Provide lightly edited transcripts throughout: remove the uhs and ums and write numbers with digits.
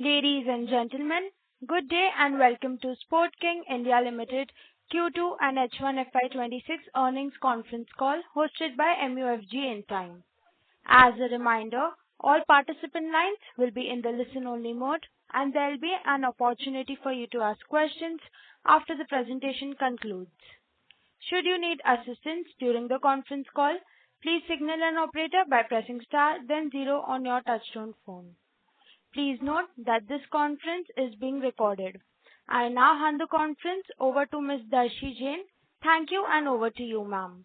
Ladies and gentlemen, good day and welcome to Sportking India Limited Q2 and H1 FY26 earnings conference call hosted by MUFG in time. As a reminder, all participant lines will be in the listen-only mode, and there will be an opportunity for you to ask questions after the presentation concludes. Should you need assistance during the conference call, please signal an operator by pressing star then 0 on your touchtone phone. Please note that this conference is being recorded. I now hand the conference over to Ms. Darshi Jain. Thank you, and over to you, ma'am.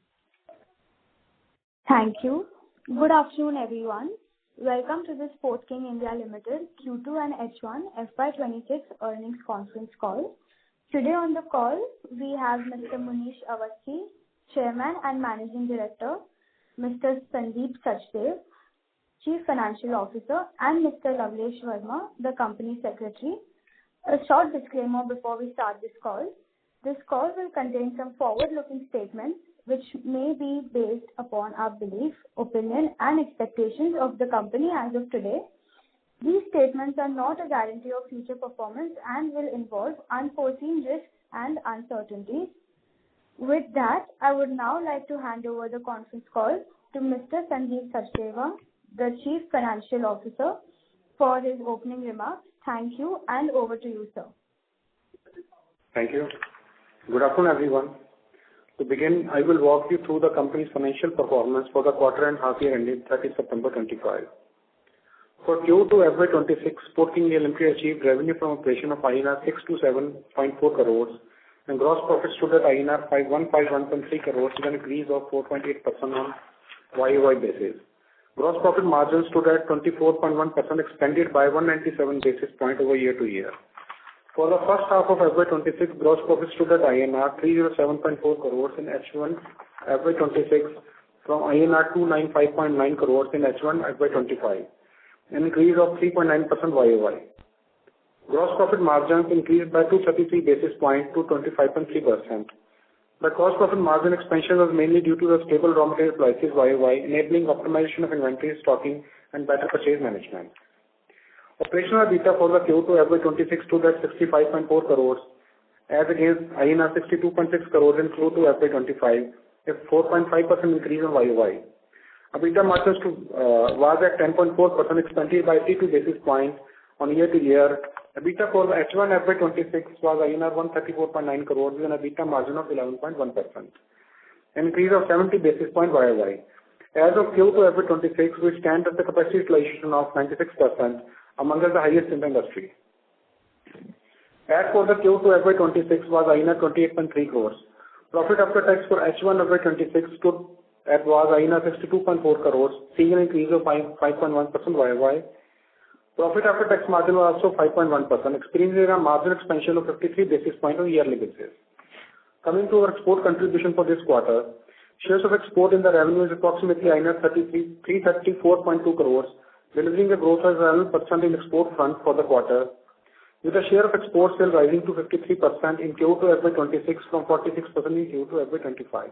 Thank you. Good afternoon, everyone. Welcome to the Sportking India Limited Q2 and H1 FY26 earnings conference call. Today on the call, we have Mr. Munish Awasthi, Chairman and Managing Director, Mr. Sandeep Sachdev, Chief Financial Officer, and Mr. Lavlesh Verma, the Company Secretary. A short disclaimer before we start this call. This call will contain some forward-looking statements which may be based upon our belief, opinion, and expectations of the company as of today. These statements are not a guarantee of future performance and will involve unforeseen risks and uncertainties. With that, I would now like to hand over the conference call to Mr. Sandeep Sachdeva, the Chief Financial Officer, for his opening remarks. Thank you, and over to you, sir. Thank you. Good afternoon, everyone. To begin, I will walk you through the company's financial performance for the quarter and half year ending 30 September 25. For Q2 FY26, Sportking India Limited achieved revenue from operation of INR 627.4 crores and gross profit stood at INR 5151.3 crores with an increase of 4.8% on YOY basis. Gross profit margin stood at 24.1%, expanded by 197 basis points over year to year. For the first half of FY26, gross profit stood at INR 307.4 crores in H1 FY26 from INR 295.9 crores in H1 FY25, an increase of 3.9% YOY. Gross profit margins increased by 233 basis points to 25.3%. The gross profit margin expansion was mainly due to the stable raw material prices YOY, enabling optimization of inventory stocking and better purchase management. Operational EBITDA for the Q2 FY26 stood at 65.4 crores as against INR 62.6 crores in Q2 FY25, a 4.5% increase on YOY. EBITDA margins was at 10.4%, expanded by 82 basis points on year to year. EBITDA for the H1 FY26 was INR 134.9 crores with an EBITDA margin of 11.1%, an increase of 70 basis points YOY. As of Q2 FY26, we stand at the capacity utilization of 96%, among the highest in the industry. As for the Q2 FY26 was INR 28.3 crores. Profit after tax for H1 FY26 stood at was INR 62.4 crores, seeing an increase of 5.1% YOY. Profit after tax margin was also 5.1%, experiencing a margin expansion of 53 basis points on a yearly basis. Coming to our export contribution for this quarter, shares of export in the revenue is approximately 334.2 crores, delivering a growth of 11% in export front for the quarter, with the share of export sales rising to 53% in Q2 FY26 from 46% in Q2 FY25.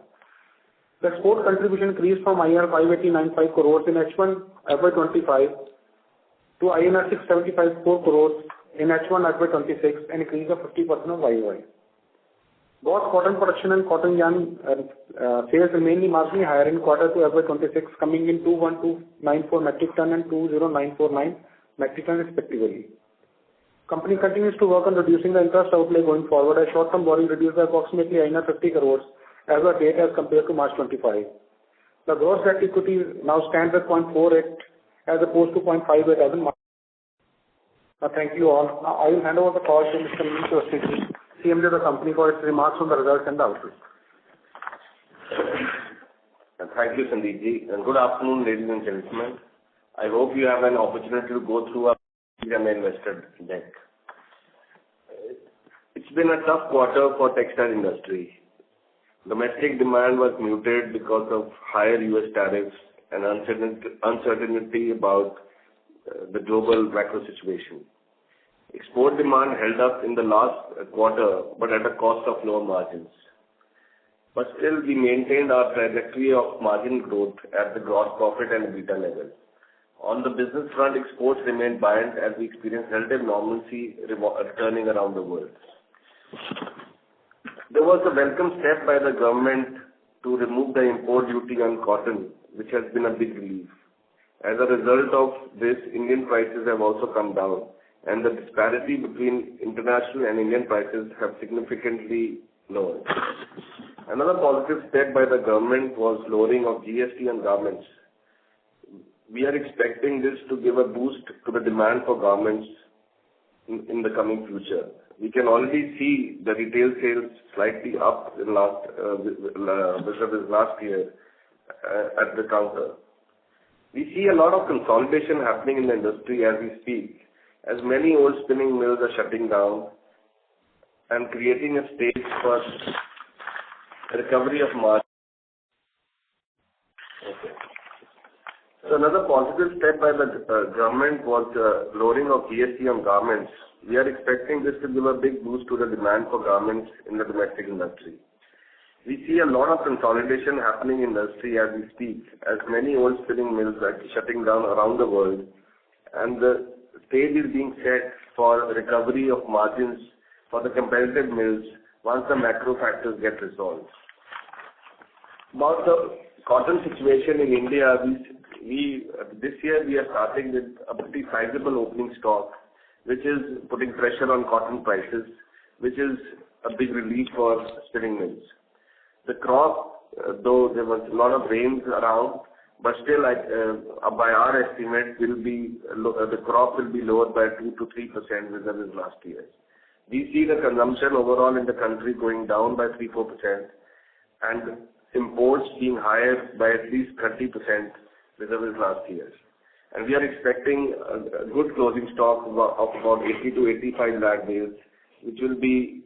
The export contribution increased from INR 589.5 crores in H1 FY25 to INR 675.4 crores in H1 FY26, an increase of 50% on YOY. Both cotton production and cotton yarn sales remained marginally higher in quarter 2 FY26, coming in 21294 metric ton and 20949 metric ton respectively. Company continues to work on reducing the interest outlay going forward as short-term borrowing reduced by approximately 50 crores as of date as compared to March 25. The gross debt equity now stands at 0.48 as opposed to 0.58 as in March. Thank you all. Now I will hand over the call to Mr. Munish Awasthi, CMD of the company, for its remarks on the results and the outlook. Thank you, Sandeep ji, and good afternoon, ladies and gentlemen. I hope you have an opportunity to go through our investor deck. It's been a tough quarter for textile industry. Domestic demand was muted because of higher US tariffs and uncertainty about the global macro situation. Export demand held up in the last quarter, but at a cost of lower margins. But still, we maintained our trajectory of margin growth at the gross profit and EBITDA level. On the business front, exports remained buoyant as we experienced relative normalcy returning around the world. There was a welcome step by the government to remove the import duty on cotton, which has been a big relief. As a result of this, Indian prices have also come down, and the disparity between international and Indian prices have significantly lowered. Another positive step by the government was lowering of GST on garments. We are expecting this to give a boost to the demand for garments in the coming future. We can already see the retail sales slightly up in last year at the counter. We see a lot of consolidation happening in the industry as we speak, as many old spinning mills are shutting down and creating a stage for recovery of margin. Okay. So another positive step by the government was lowering of GST on garments. We are expecting this to give a big boost to the demand for garments in the domestic industry. We see a lot of consolidation happening in the industry as we speak, as many old spinning mills are shutting down around the world, and the stage is being set for recovery of margins for the competitive mills once the macro factors get resolved. About the cotton situation in India, this year we are starting with a pretty sizable opening stock, which is putting pressure on cotton prices, which is a big relief for spinning mills. The crop, though there was a lot of rains around, but still, by our estimate, the crop will be lower by 2 to 3% vis-a-vis last year. We see the consumption overall in the country going down by 3-4%, and imports being higher by at least 30% vis-a-vis last year. And we are expecting a good closing stock of about 80 to 85 lakh bales, which will be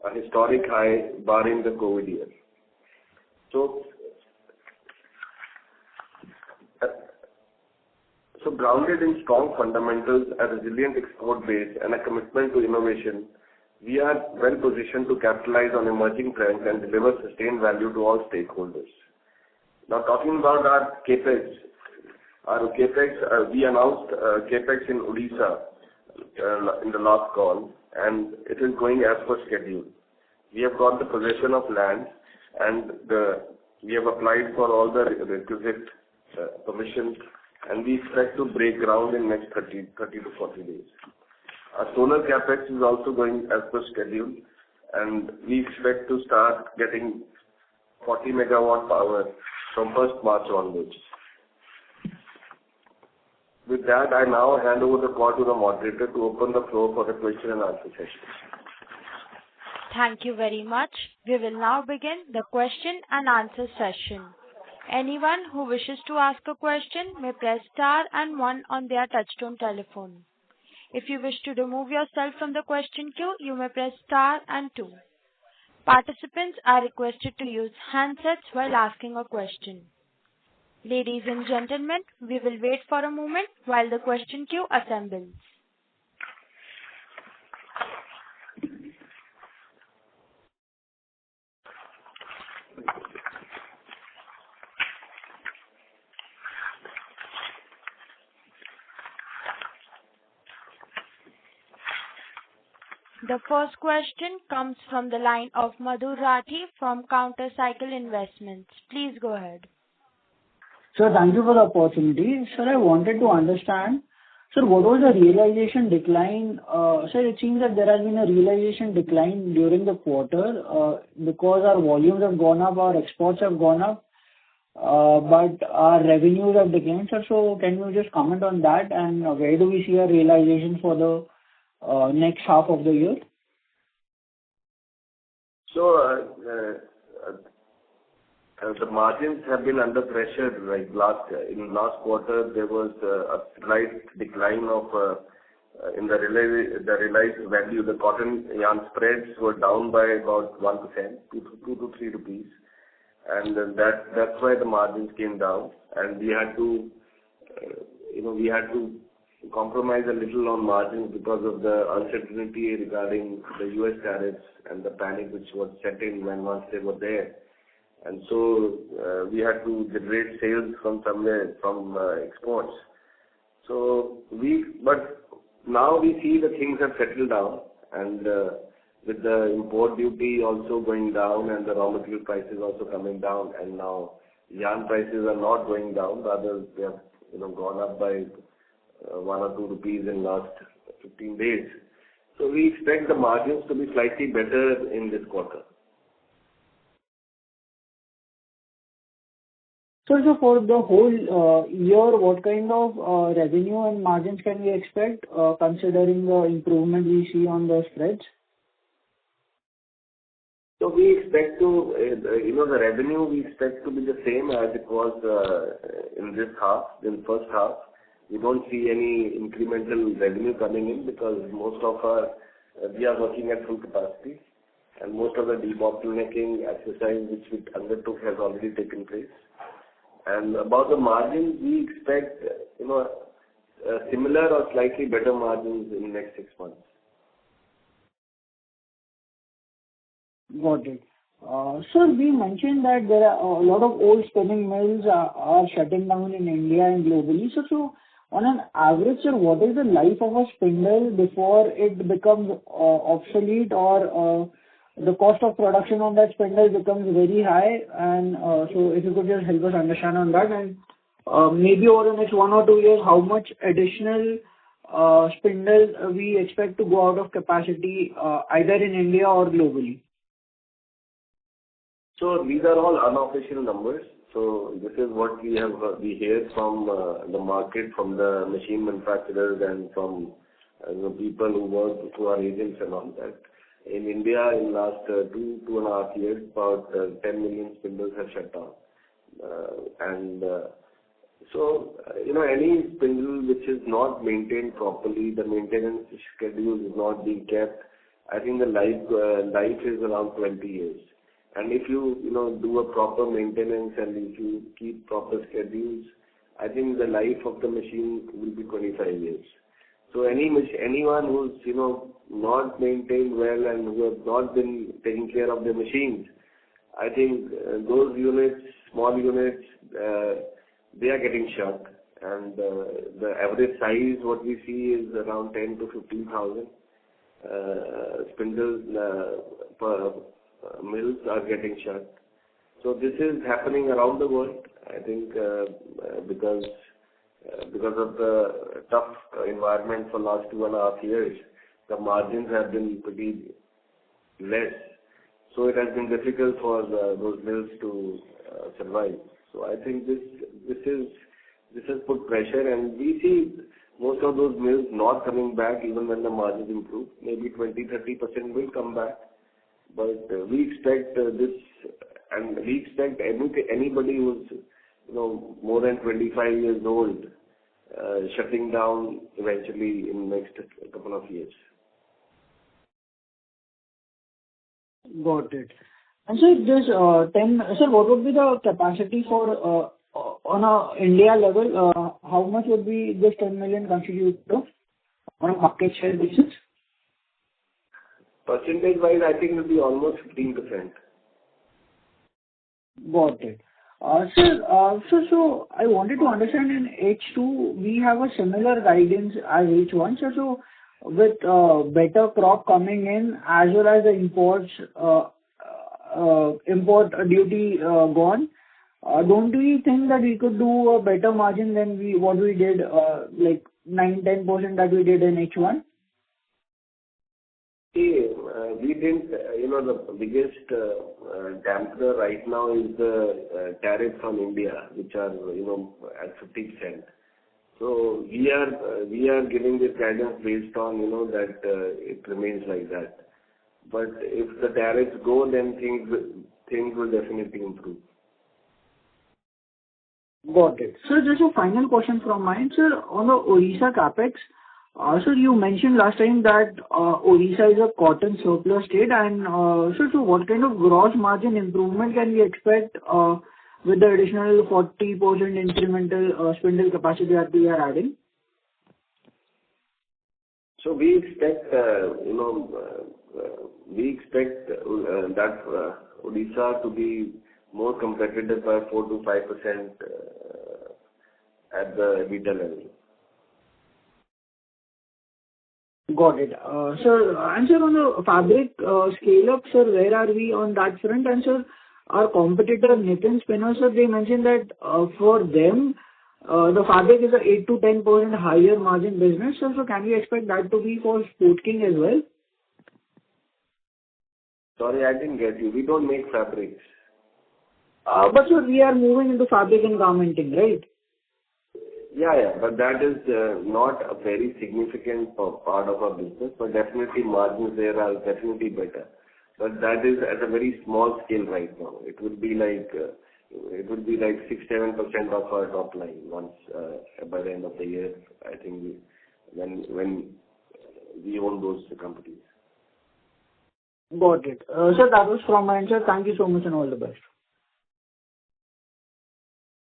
a historic high barring the COVID year. So grounded in strong fundamentals, a resilient export base, and a commitment to innovation, we are well positioned to capitalize on emerging trends and deliver sustained value to all stakeholders. Now, talking about our capex, we announced capex in Odisha in the last call, and it is going as per schedule. We have got the possession of land, and we have applied for all the requisite permissions, and we expect to break ground in next 30 to 40 days. Our solar capex is also going as per schedule, and we expect to start getting 40 megawatt power from 1st March onwards. With that, I now hand over the call to the moderator to open the floor for the question and answer session. Thank you very much. We will now begin the question and answer session. Anyone who wishes to ask a question may press star and 1 on their touchtone telephone. If you wish to remove yourself from the question queue, you may press star and 2. Participants are requested to use handsets while asking a question. Ladies and gentlemen, we will wait for a moment while the question queue assembles. The first question comes from the line of Madhur Rathi from Counter Cycle Investments. Please go ahead. Sir, thank you for the opportunity. Sir, I wanted to understand, sir, what was the realization decline? Sir, it seems that there has been a realization decline during the quarter because our volumes have gone up, our exports have gone up, but our revenues have declined, sir. So can you just comment on that, and where do we see our realization for the next half of the year? So the margins have been under pressure. Like in last quarter, there was a slight decline of in the realized value. The cotton yarn spreads were down by about 1%, 2 to 3 rupees, and that's why the margins came down, and we had to compromise a little on margins because of the uncertainty regarding the US tariffs and the panic which was set in once they were there. And so we had to generate sales from somewhere, from exports. But now we see that things have settled down, and with the import duty also going down and the raw material prices also coming down, and now yarn prices are not going down, rather they have gone up by 1 or 2 rupees in last 15 days. So we expect the margins to be slightly better in this quarter. So for the whole year, what kind of revenue and margins can we expect, considering the improvement we see on the spreads? So we expect to, the revenue we expect to be the same as it was in this half, in first half. We don't see any incremental revenue coming in because most of we are working at full capacity, and most of the debottlenecking exercise which we undertook has already taken place. And about the margins, we expect, similar or slightly better margins in the next 6 months. Got it. Sir, we mentioned that there are a lot of old spinning mills are shutting down in India and globally. So on an average, sir, what is the life of a spindle before it becomes obsolete, or the cost of production on that spindle becomes very high? And so if you could just help us understand on that, and maybe over the next 1 or 2 years, how much additional spindles we expect to go out of capacity, either in India or globally? So these are all unofficial numbers. So this is what we hear from the market, from the machine manufacturers, and from people who work through our agents and all that. In India, in last 2.5 years, about 10 million spindles have shut down. Any spindle which is not maintained properly, the maintenance schedule is not being kept, I think the life is around 20 years. And if you do a proper maintenance and if you keep proper schedules, I think the life of the machine will be 25 years. So anyone who's not maintained well and who have not been taking care of their machines, I think those units, small units, they are getting shut. And the average size what we see is around 10 to 15,000 spindles per mills are getting shut. So this is happening around the world, I think, because of the tough environment for last 2.5 years, the margins have been pretty less. So it has been difficult for those mills to survive. So I think this has put pressure, and we see most of those mills not coming back even when the margins improve. Maybe 20-30% will come back. But we expect this, and we expect anybody who's more than 25 years old shutting down eventually in the next couple of years. Got it. And so this sir, what would be the capacity for on a India level? How much would be this 10 million constitute to on a market share basis? Percentage-wise, I think it will be almost 15%. Got it. Sir, so I wanted to understand in H2, we have a similar guidance as H1. So with better crop coming in as well as the import duty gone, don't we think that we could do a better margin than what we did, like 9-10% that we did in H1? We think, the biggest dampener right now is the tariff from India, which are, at 50%. So we are giving this guidance based on, that it remains like that. But if the tariffs go, then things will definitely improve. Got it. Sir, just a final question from mine, sir. On the Odisha capex, sir, you mentioned last time that Odisha is a cotton surplus state, and sir, so what kind of gross margin improvement can we expect with the additional 40% incremental spindle capacity that we are adding? So we expect, that Odisha to be more competitive by 4 to 5% at the EBITDA level. Got it. Sir, and sir, on the fabric scale-up, sir, where are we on that front? And sir, our competitor, Nitin Spinner, sir, they mentioned that for them, the fabric is a 8 to 10% higher margin business. So can we expect that to be for Sportking as well? Sorry, I didn't get you. We don't make fabrics. But sir, we are moving into fabric and garmenting, right? Yeah. But that is not a very significant part of our business, but definitely margins there are definitely better. But that is at a very small scale right now. It would be like 6-7% of our top line once by the end of the year, I think, when we own those companies. Got it. Sir, that was from my end, sir. Thank you so much and all the best.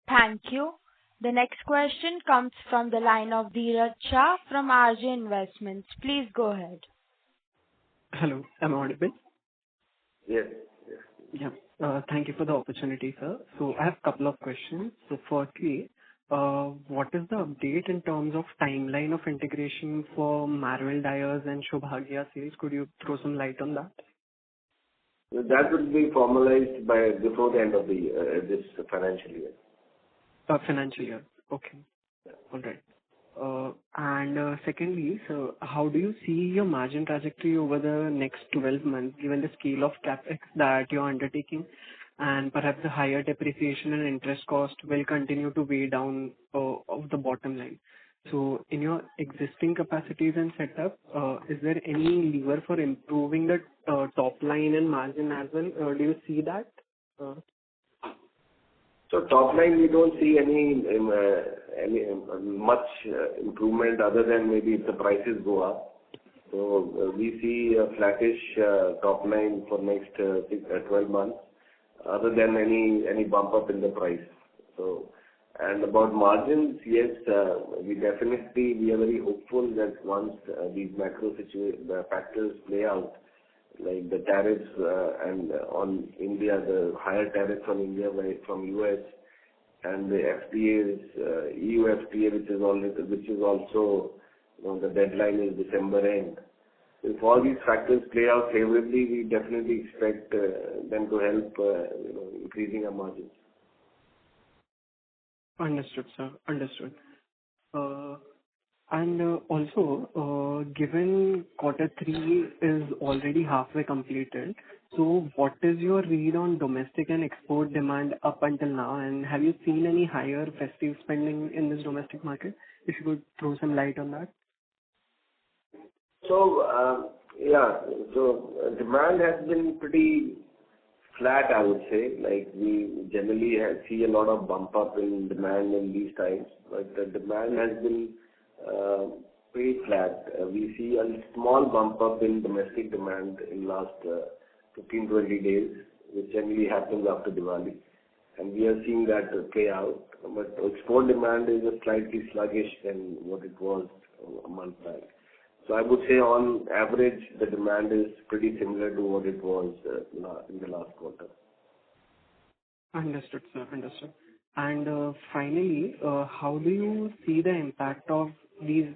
Thank you. The next question comes from the line of Dheeraj Shah from RJ Investments. Please go ahead. Hello, am I audible? Yes. Yeah. Thank you for the opportunity, sir. So I have a couple of questions. So firstly, what is the update in terms of timeline of integration for Marvel Dyers and Shubhagya sales? Could you throw some light on that? That will be formalized before the end of the year, this financial year. Financial year. Okay. All right. And secondly, so how do you see your margin trajectory over the next 12 months, given the scale of CapEx that you're undertaking, and perhaps the higher depreciation and interest cost will continue to weigh down of the bottom line? So in your existing capacities and setup, is there any lever for improving the top line and margin as well? Do you see that? So top line, we don't see any much improvement other than maybe if the prices go up. So we see a flattish top line for next 12 months, other than any bump up in the price. So, and about margins, yes, we are very hopeful that once these macro factors play out, like the tariffs and on India, the higher tariffs on India from US, and the FTAs, EU FTA, which is also, the deadline is December end. If all these factors play out favorably, we definitely expect them to help, increasing our margins. Understood, sir. Understood. And also, given quarter 3 is already halfway completed, so what is your read on domestic and export demand up until now? And have you seen any higher festive spending in this domestic market? If you could throw some light on that. So, demand has been pretty flat, I would say. Like, we generally see a lot of bump up in demand in these times, but the demand has been pretty flat. We see a small bump up in domestic demand in last 15-20 days, which generally happens after Diwali, and we are seeing that play out. But export demand is slightly sluggish than what it was a month back. So I would say on average, the demand is pretty similar to what it was in the last quarter. Understood, sir. Understood. And finally, how do you see the impact of these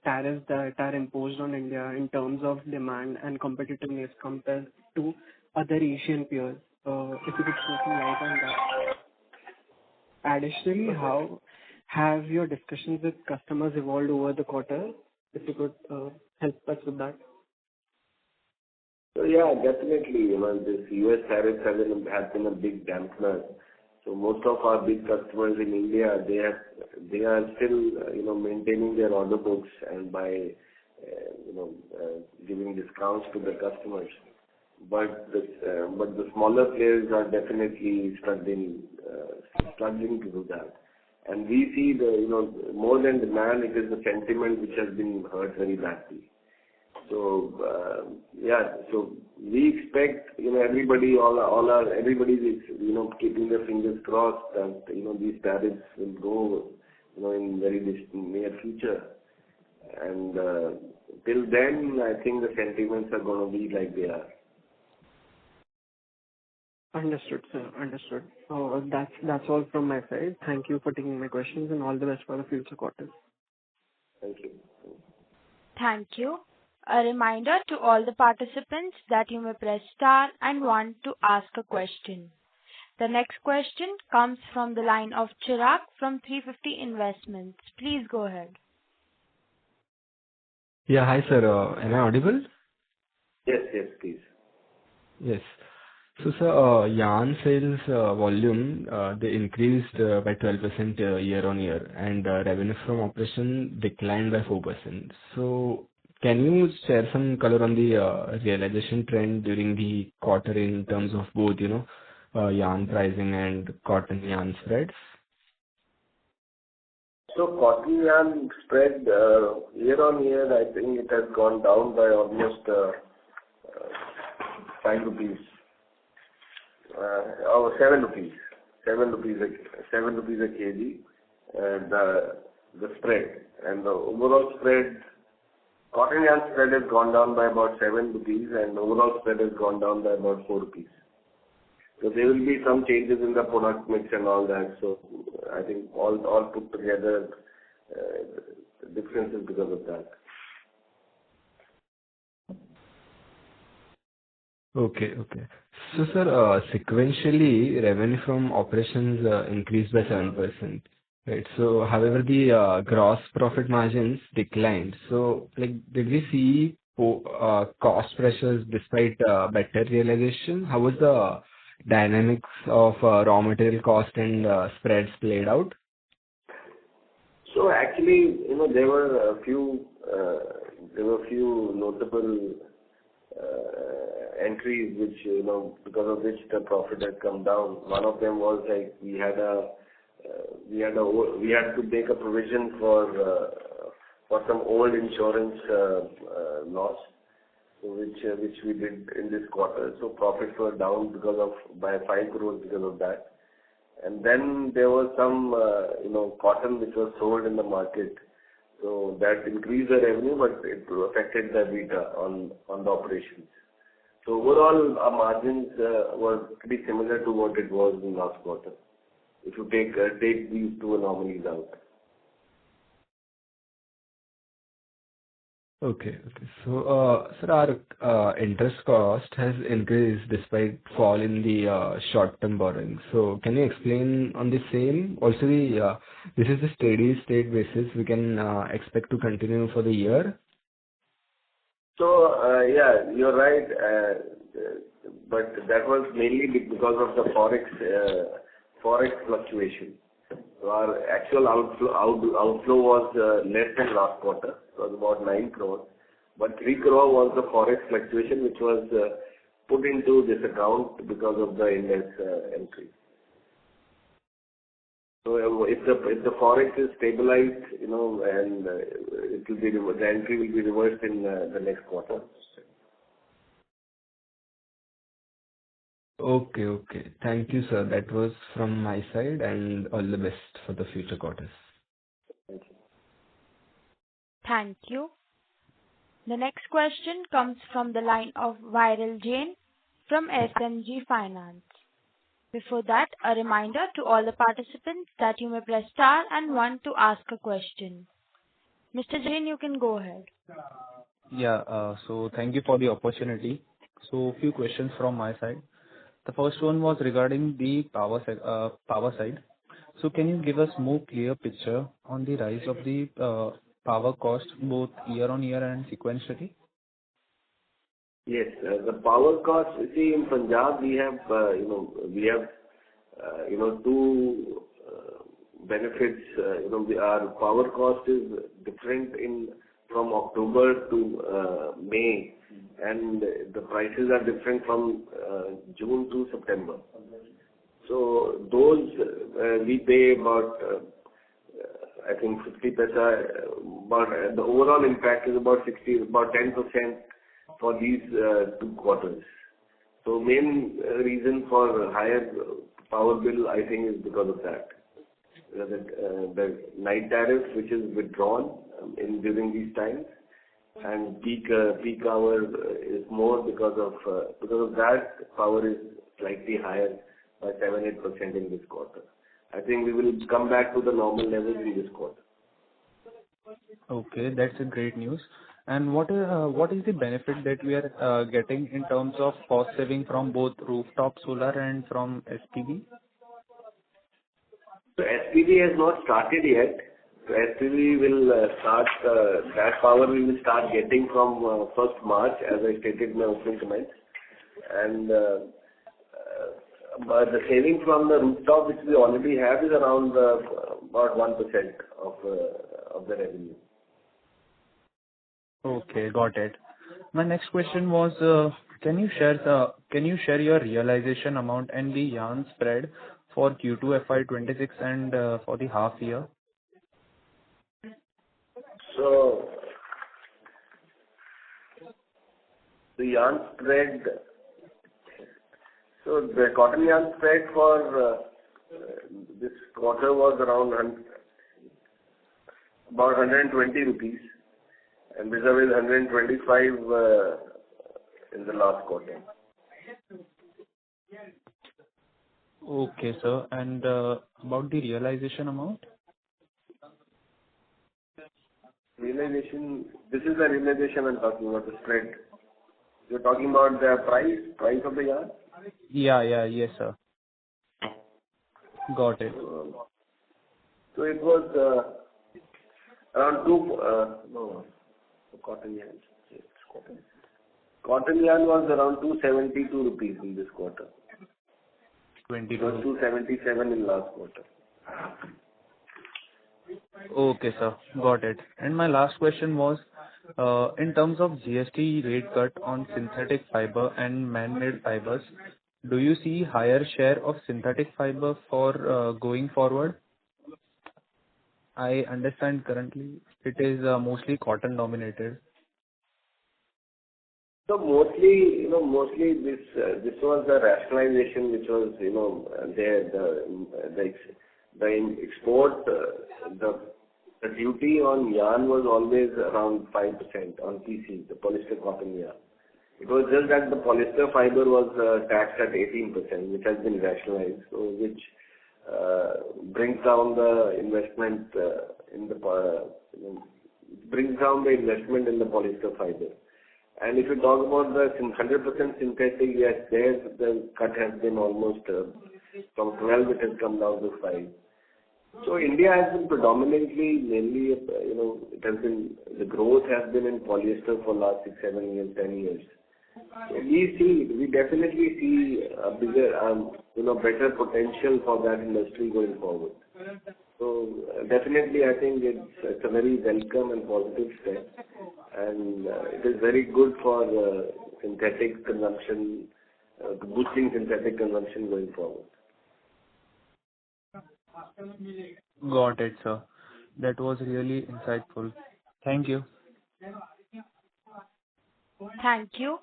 tariffs that are imposed on India in terms of demand and competitiveness compared to other Asian peers? If you could throw some light on that. Additionally, how have your discussions with customers evolved over the quarter? If you could help us with that. So yeah, definitely. This US tariffs have been a big dampener. So most of our big customers in India, they are still maintaining their order books and by giving discounts to the customers. But the smaller players are definitely struggling to do that. And we see more than demand, it is the sentiment which has been hurt very badly. So so we expect everybody is keeping their fingers crossed that these tariffs will go in very near future. And till then, I think the sentiments are going to be like they are. Understood, sir. Understood. That's all from my side. Thank you for taking my questions, and all the best for the future quarters. Thank you. Thank you. A reminder to all the participants that you may press star and one to ask a question. The next question comes from the line of Chirag from 350 Investments. Please go ahead. Yeah, hi sir. Am I audible? Yes, please. Yes. So, sir, yarn sales volume, they increased by 12% year-on-year, and revenue from operation declined by 4%. So can you share some color on the realization trend during the quarter in terms of both, yarn pricing and cotton yarn spreads? So cotton yarn spread year-on-year, I think it has gone down by almost 5 rupees. 7 rupees. 7 rupees a kg, the spread. And the overall spread, cotton yarn spread has gone down by about 7 rupees, and the overall spread has gone down by about 4 rupees. So there will be some changes in the product mix and all that. So I think all put together, the difference is because of that. Okay. So, sir, sequentially, revenue from operations increased by 7%, right? So, however, the gross profit margins declined. So, did we see cost pressures despite better realization? How was the dynamics of raw material cost and spreads played out? So actually, there were a few notable entries which, because of which the profit had come down. One of them was like we had to make a provision for some old insurance loss, which we did in this quarter. So profits were down by 5 crores because of that. And then there was some cotton which was sold in the market. So that increased the revenue, but it affected the EBITDA on the operations. So overall, our margins were pretty similar to what it was in last quarter, if you take these two anomalies out. Okay. So, sir, our interest cost has increased despite fall in the short-term borrowing. So, can you explain on the same? Also, this is the steady state basis we can expect to continue for the year. So, yeah, you're right. But that was mainly because of the forex fluctuation. So our actual outflow was less than last quarter. It was about 9 crores. But 3 crore was the forex fluctuation which was put into this account because of the index entry. So if the forex is stabilized, and the entry will be reversed in the next quarter. Okay. Thank you, sir. That was from my side, and all the best for the future quarters. Thank you. Thank you. The next question comes from the line of Viral Jain from SMG Finance. Before that, a reminder to all the participants that you may press star and one to ask a question. Mr. Jain, you can go ahead. Yeah, so thank you for the opportunity. So a few questions from my side. The first one was regarding the power side. So can you give us more clear picture on the rise of the power cost both year on year and sequentially? Yes, the power cost. You see, in Punjab we have two benefits. Our power cost is different from October to May, and the prices are different from June to September. So those we pay about I think 50 paisa, but the overall impact is about 10% for these 2 quarters. So main reason for higher power bill, I think, is because of that. The night tariff, which is withdrawn during these times, and peak hour is more because of that. Power is slightly higher by 7-8% in this quarter. I think we will come back to the normal levels in this quarter. Okay, that's a great news. And what is the benefit that we are getting in terms of cost saving from both rooftop solar and from SPV? So SPV has not started yet. So SPV will start, that power we will start getting from 1st March, as I stated in my opening comments. And but the saving from the rooftop, which we already have, is around about 1% of the revenue. Okay, got it. My next question was, can you share your realization amount and the yarn spread for Q2 FY26 and for the half year? So the yarn spread, so the cotton yarn spread for this quarter was around about 120 rupees, and vis-a-vis 125 in the last quarter. Okay, sir. And about the realization amount? Realization, this is the realization I'm talking about, the spread. You're talking about the price of the yarn? Yes, sir. Got it. So it was around cotton yarn. Yes, cotton. Cotton yarn was around 272 rupees in this quarter. 22. It was 277 in last quarter. Okay, sir. Got it. And my last question was, in terms of GST rate cut on synthetic fiber and man-made fibers, do you see higher share of synthetic fiber for going forward? I understand currently it is mostly cotton dominated. So mostly this was the rationalization which was, there. The export, the duty on yarn was always around 5% on PC, the polyester cotton yarn. It was just that the polyester fiber was taxed at 18%, which has been rationalized, so which brings down the investment investment in the polyester fiber. And if you talk about the 100% synthetic, yes, there the cut has been almost from 12 it has come down to 5. So India has been predominantly, mainly, it has been, the growth has been in polyester for last 6, 7 years, 10 years. So we definitely see a bigger, better potential for that industry going forward. So definitely, I think it's a very welcome and positive step, and it is very good for synthetic consumption, boosting synthetic consumption going forward. Got it, sir. That was really insightful. Thank you. Thank you.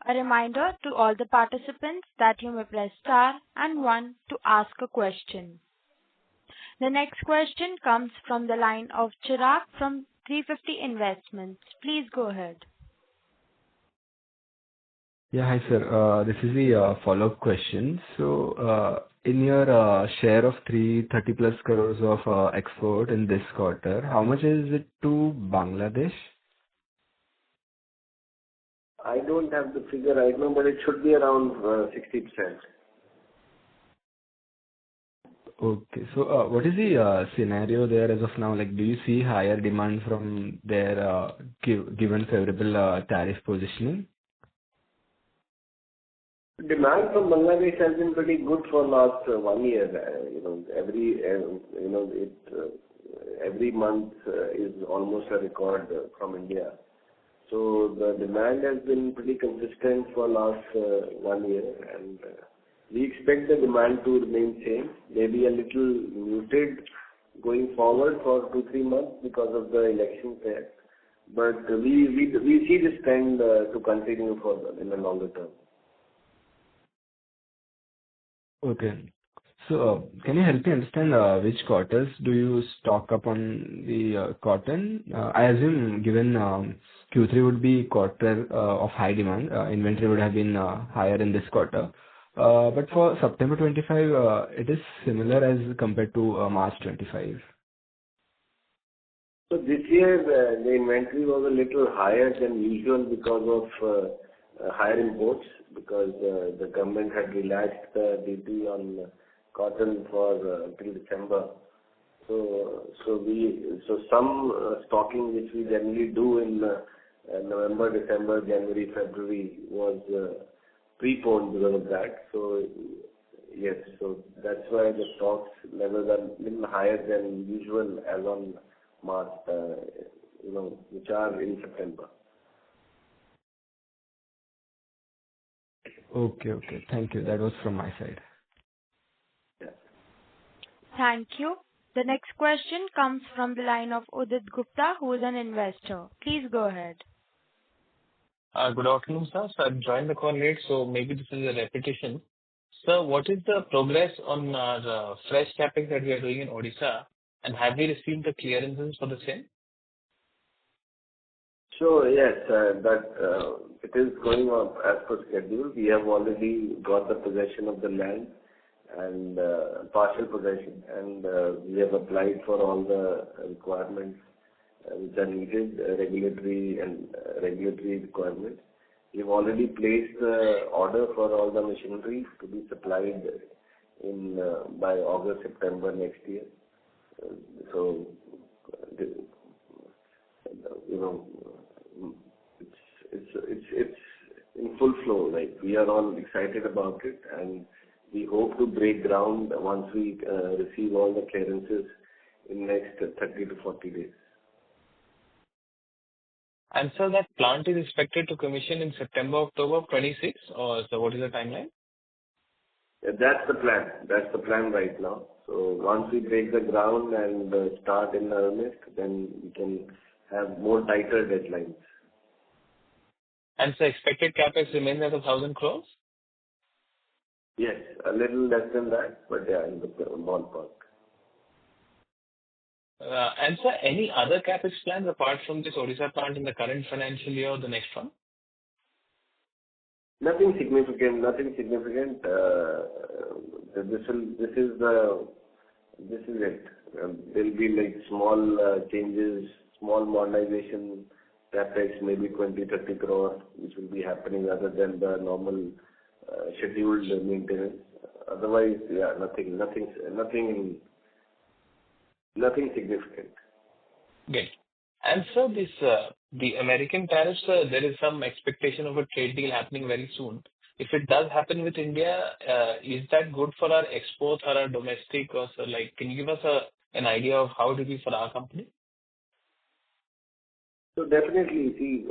A reminder to all the participants that you may press star and 1 to ask a question. The next question comes from the line of Chirag from 350 Investments. Please go ahead. Yeah, hi sir. This is the follow-up question. So, in your share of 330 plus crores of export in this quarter, how much is it to Bangladesh? I don't have the figure right now, but it should be around 60%. Okay. So, what is the scenario there as of now? Like, do you see higher demand from their given favorable tariff positioning? Demand from Bangladesh has been pretty good for last 1 year. Every month is almost a record from India. So the demand has been pretty consistent for last 1 year, and we expect the demand to remain same, maybe a little muted going forward for 2-3 months because of the elections there. But we see this trend to continue in the longer term. Okay. So, can you help me understand which quarters do you stock up on the cotton? I assume given Q3 would be quarter of high demand, inventory would have been higher in this quarter. But for September 25, it is similar as compared to March 25. So this year, the inventory was a little higher than usual because of higher imports, because the government had relaxed the duty on cotton for till December. So some stocking which we generally do in November, December, January, February was preponed because of that. So yes, so that's why the stocks levels are little higher than usual as on March, which are in September. Okay, okay. Thank you. That was from my side. Yeah. Thank you. The next question comes from the line of Udit Gupta, who is an investor. Please go ahead. Good afternoon, sir. So I've joined the call late, so maybe this is a repetition. Sir, what is the progress on the fresh capping that we are doing in Odisha, and have we received the clearances for the same? So yes, it is going on as per schedule. We have already got the possession of the land and partial possession, and we have applied for all the requirements which are needed, regulatory requirements. We've already placed the order for all the machinery to be supplied by August, September next year. So, it's in full flow. Like, we are all excited about it, and we hope to break ground once we receive all the clearances in next 30 to 40 days. And sir, that plant is expected to commission in September, October of 26, or so what is the timeline? That's the plan. That's the plan right now. So once we break the ground and start in earnest, then we can have more tighter deadlines. And so expected capex remains at 1,000 crores? Yes, a little less than that, but yeah, in the ballpark. And sir, any other capex plans apart from this Odisha plant in the current financial year or the next one? Nothing significant. This is it. There'll be like small changes, small modernization, capex, maybe 20-30 crore, which will be happening other than the normal scheduled maintenance. Otherwise, yeah, nothing significant. Great. And sir, this the American tariffs, there is some expectation of a trade deal happening very soon. If it does happen with India, is that good for our exports or our domestic? Or so, like, can you give us an idea of how it will be for our company? So definitely, see,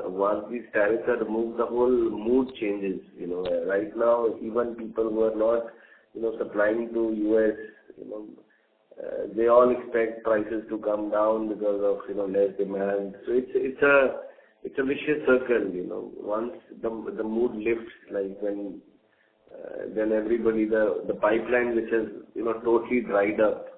once these tariffs are removed, the whole mood changes. Right now, even people who are not, supplying to US, they all expect prices to come down because of less demand. So it's a vicious circle. Once the mood lifts, like when then everybody the pipeline which has totally dried up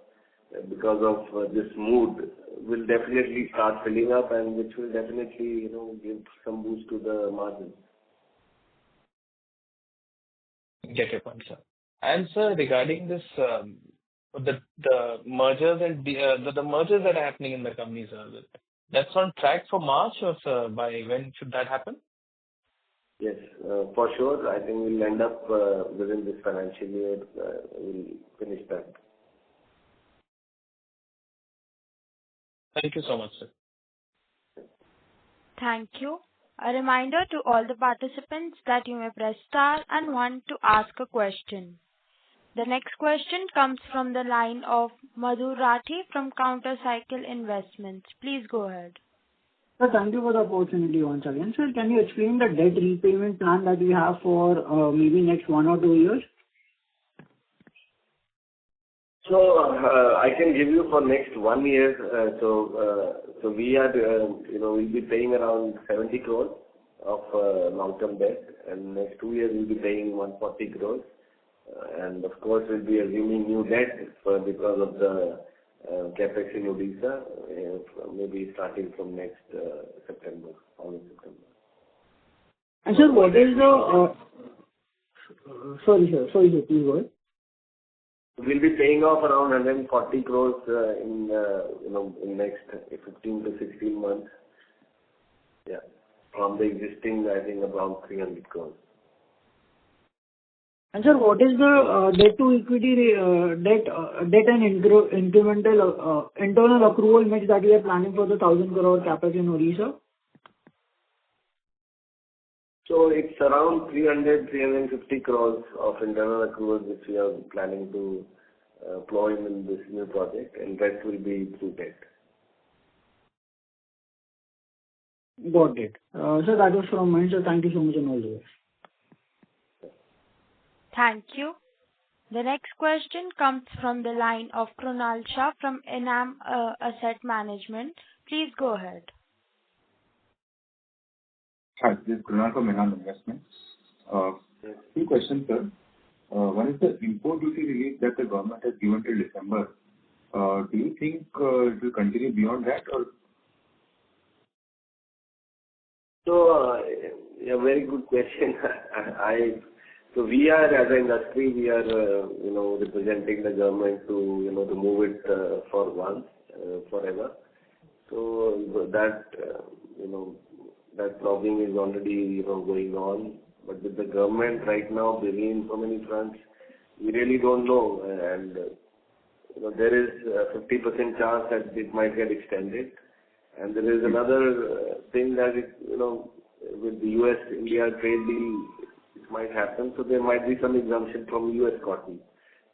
because of this mood will definitely start filling up, and which will definitely give some boost to the margins. Get your point, sir. And sir, regarding this, the mergers and the mergers that are happening in the companies, that's on track for March, or sir, by when should that happen? Yes, for sure. I think we'll end up within this financial year. We'll finish that. Thank you so much, sir. Thank you. A reminder to all the participants that you may press star and one to ask a question. The next question comes from the line of Madhur Rathi from Countercycle Investments. Please go ahead. Sir, thank you for the opportunity once again. Sir, can you explain the debt repayment plan that we have for maybe next 1 or 2 years? So I can give you for next 1 year. So we are, we'll be paying around 70 crores of long-term debt, and next 2 years we'll be paying 140 crores. And of course, we'll be assuming new debt because of the capex in Odisha, maybe starting from next September, August, September. And sir, what is the... Sorry, sir, please go ahead. We'll be paying off around 140 crores in next 15 to 16 months. Yeah. From the existing, I think around 300 crores. And sir, what is the debt to equity, debt and incremental internal accrual mix that we are planning for the 1,000 crore CapEx in Odisha? So it's around 350 crores of internal accruals which we are planning to plow in this new project, and rest will be through debt. Got it. Sir, that was from my side. Thank you so much and all the best. Thank you. The next question comes from the line of Krunal Shah from Enam Asset Management. Please go ahead. Hi, this is Krunal from Enam Investments. Two questions, sir. One is the import duty relief that the government has given till December. Do you think it will continue beyond that, or? So, a very good question. So we are, as an industry, we are, representing the government to, remove it for once, forever. So that, that lobbying is already, going on. But with the government right now busy in so many fronts, we really don't know. And, there is a 50% chance that it might get extended. And there is another thing that with the US-India trade deal, it might happen. So there might be some exemption from US cotton.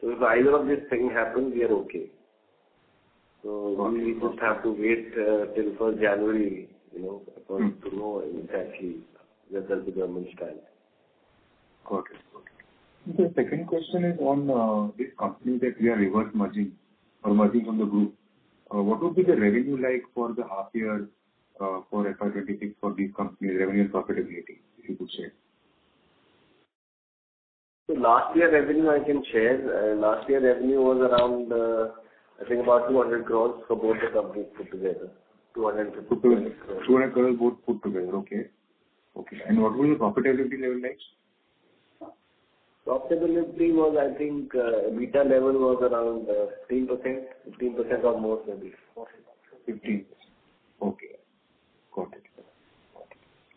So if either of these things happen, we are okay. So we just have to wait till 1st January, to know exactly whether the government stands. Got it. The second question is on this company that we are reverse merging or merging from the group. What would be the revenue like for the half year for FY26 for these companies, revenue and profitability, if you could share? So last year revenue I can share. Last year revenue was around, I think about 200 crores for both the companies put together. 250 crores. 200 crores both put together, okay. Okay. And what was the profitability level like? Profitability was, I think, EBITDA level was around 15% or more maybe. 15%. Okay. Got it.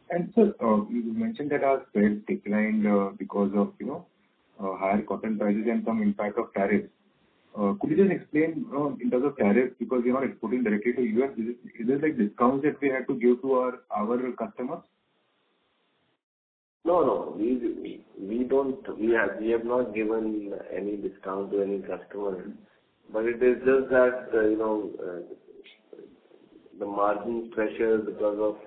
And sir, you mentioned that our sales declined because of, higher cotton prices and some impact of tariffs. Could you just explain in terms of tariffs, because we are not exporting directly to US, is there like discounts that we have to give to our customers? No. We don't. We have not given any discount to any customer, but it is just that the margin pressure because of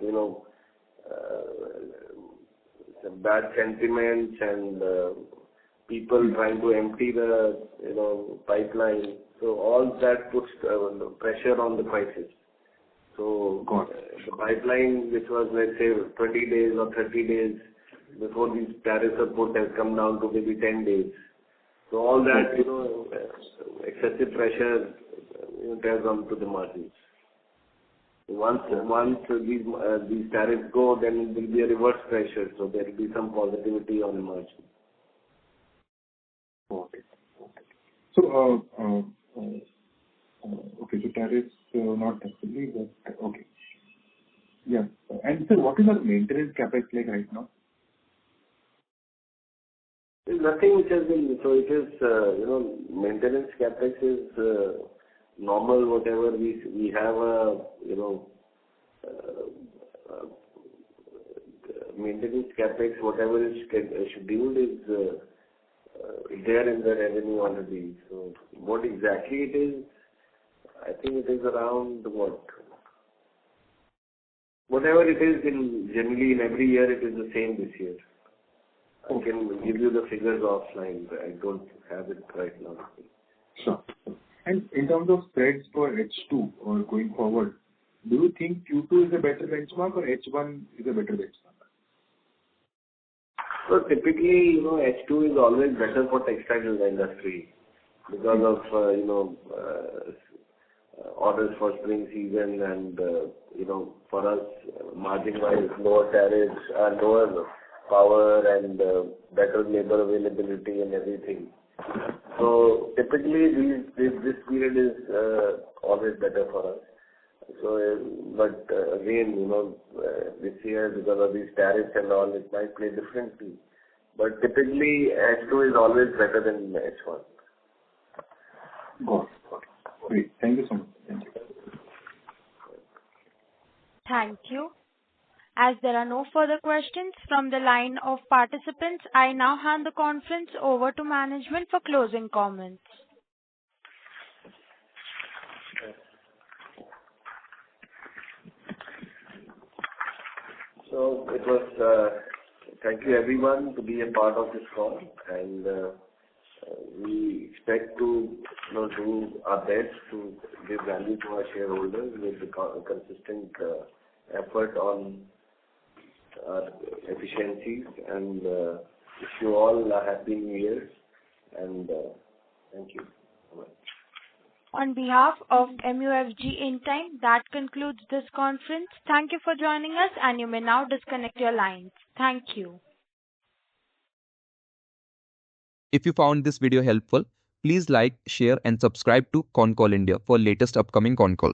some bad sentiments and people trying to empty the pipeline. So all that puts pressure on the prices. So the pipeline, which was let's say 20 days or 30 days before these tariffs are put, has come down to maybe 10 days. So all that excessive pressure tears on to the margins. Once these tariffs go, then there will be a reverse pressure. So there will be some positivity on the margin. Okay. So okay, so tariffs not necessarily, but okay. Yeah. And sir, what is our maintenance capex like right now? There's nothing which has been, so it is, maintenance capex is normal, whatever we have maintenance capex, whatever is scheduled is there in the revenue already. So what exactly it is, I think it is around whatever it is generally in every year, it is the same this year. I can give you the figures offline, but I don't have it right now. Sure. And in terms of spreads for H2 or going forward, do you think Q2 is a better benchmark or H1 is a better benchmark? So typically, H2 is always better for textile industry because of, orders for spring season and, for us, margin-wise, lower tariffs, lower power and better labor availability and everything. So typically, this period is always better for us. So, but again, this year, because of these tariffs and all, it might play differently. But typically, H2 is always better than H1. Got it. Great. Thank you so much. Thank you. Thank you. As there are no further questions from the line of participants, I now hand the conference over to management for closing comments. So it was, thank you everyone to be a part of this call, and we expect to do our best to give value to our shareholders with the consistent effort on efficiencies, and wish you all a happy New Year, and thank you. Bye. On behalf of MUFG In Time, that concludes this conference. Thank you for joining us, and you may now disconnect your lines. Thank you. If you found this video helpful, please like, share and subscribe to Concall India for latest upcoming Concall.